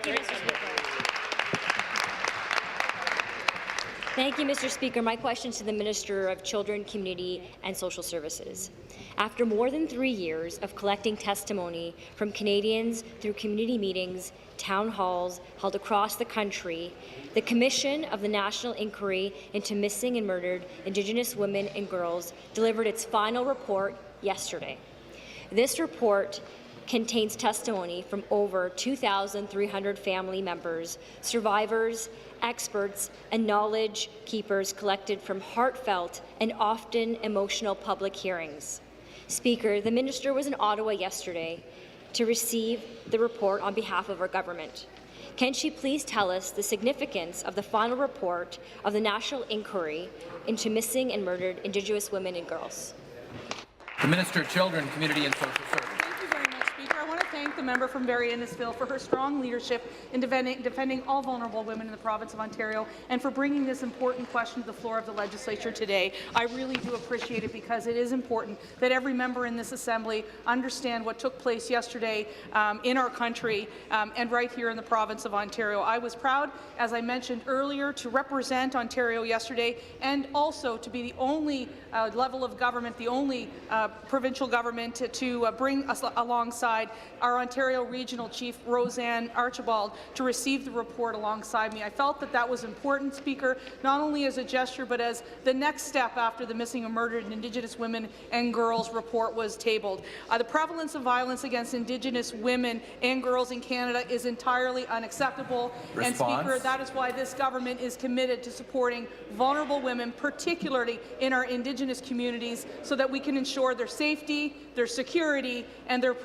Thank you, Mr. Speaker. Thank you, Mr. Speaker. My question is to the Minister of Children, Community and Social Services. After more than 3 years of collecting testimony from Canadians through community meetings, town halls held across the country, the Commission of the National Inquiry into Missing and Murdered Indigenous Women and Girls delivered its final report yesterday. This report contains testimony from over 2,300 family members, survivors, experts, and knowledge keepers collected from heartfelt and often emotional public hearings. Speaker, the Minister was in Ottawa yesterday to receive the report on behalf of our government. Can she please tell us the significance of the final report of the National Inquiry into Missing and Murdered Indigenous Women and Girls? The Minister of Children, Community and Social Services. Thank the member from Barrie Innisfil for her strong leadership in defending all vulnerable women in the province of Ontario and for bringing this important question to the floor of the legislature today. I really do appreciate it because it is important that every member in this Assembly understand what took place yesterday in our country and right here in the province of Ontario. I was proud, as I mentioned earlier, to represent Ontario yesterday and also to be the only level of government, the only provincial government to bring us alongside our Ontario Regional Chief, Roseanne Archibald, to receive the report alongside me. I felt that that was important, Speaker, not only as a gesture, but as the next step after the Missing and Murdered Indigenous Women and Girls report was tabled. The prevalence of violence against Indigenous women and girls in Canada is entirely unacceptable. Response. And, Speaker, that is why this government is committed to supporting vulnerable women, particularly in our Indigenous communities, so that we can ensure their safety, their security, and their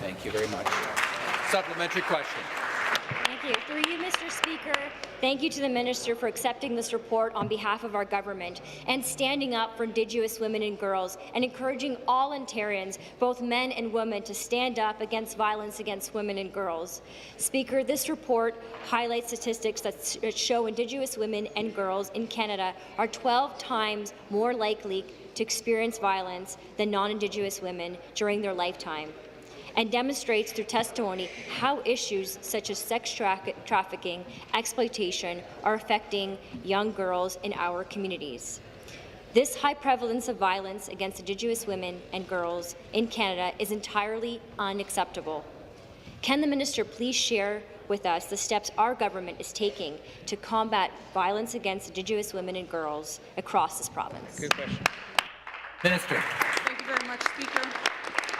Thank you very much. Supplementary question. Thank you. Through you, Mr. Speaker, thank you to the Minister for accepting this report on behalf of our government and standing up for Indigenous women and girls and encouraging all Ontarians, both men and women, to stand up against violence against women and girls. Speaker, this report highlights statistics that show Indigenous women and girls in Canada are 12 times more likely to experience violence than non-Indigenous women during their lifetime, and demonstrates through testimony how issues such as sex trafficking, exploitation are affecting young girls in our communities. This high prevalence of violence against Indigenous women and girls in Canada is entirely unacceptable. Can the Minister please share with us the steps our government is taking to combat violence against Indigenous women and girls across this province? Good question. Minister. Thank you very much, Speaker.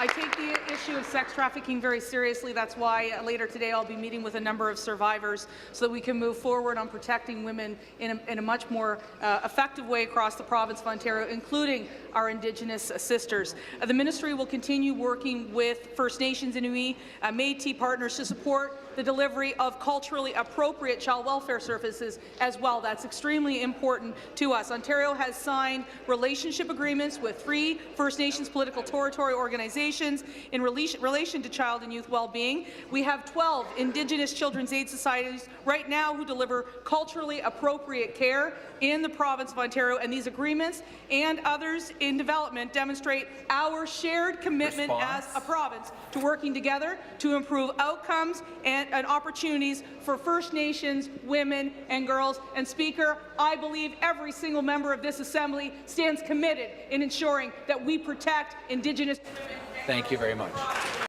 I take the issue of sex trafficking very seriously. That's why later today I'll be meeting with a number of survivors so that we can move forward on protecting women in a much more effective way across the province of Ontario, including our Indigenous sisters. The Ministry will continue working with First Nations, Inuit, Métis partners to support the delivery of culturally appropriate child welfare services as well. That's extremely important to us. Ontario has signed relationship agreements with 3 First Nations political territory organizations in relation to child and youth well-being. We have 12 Indigenous Children's Aid Societies right now who deliver culturally appropriate care in the province of Ontario, and these agreements and others in development demonstrate our shared commitment as a province to working together to improve outcomes and opportunities for First Nations, women and girls. And Speaker, I believe every single member of this Assembly stands committed in ensuring that we protect Indigenous women. Thank you very much.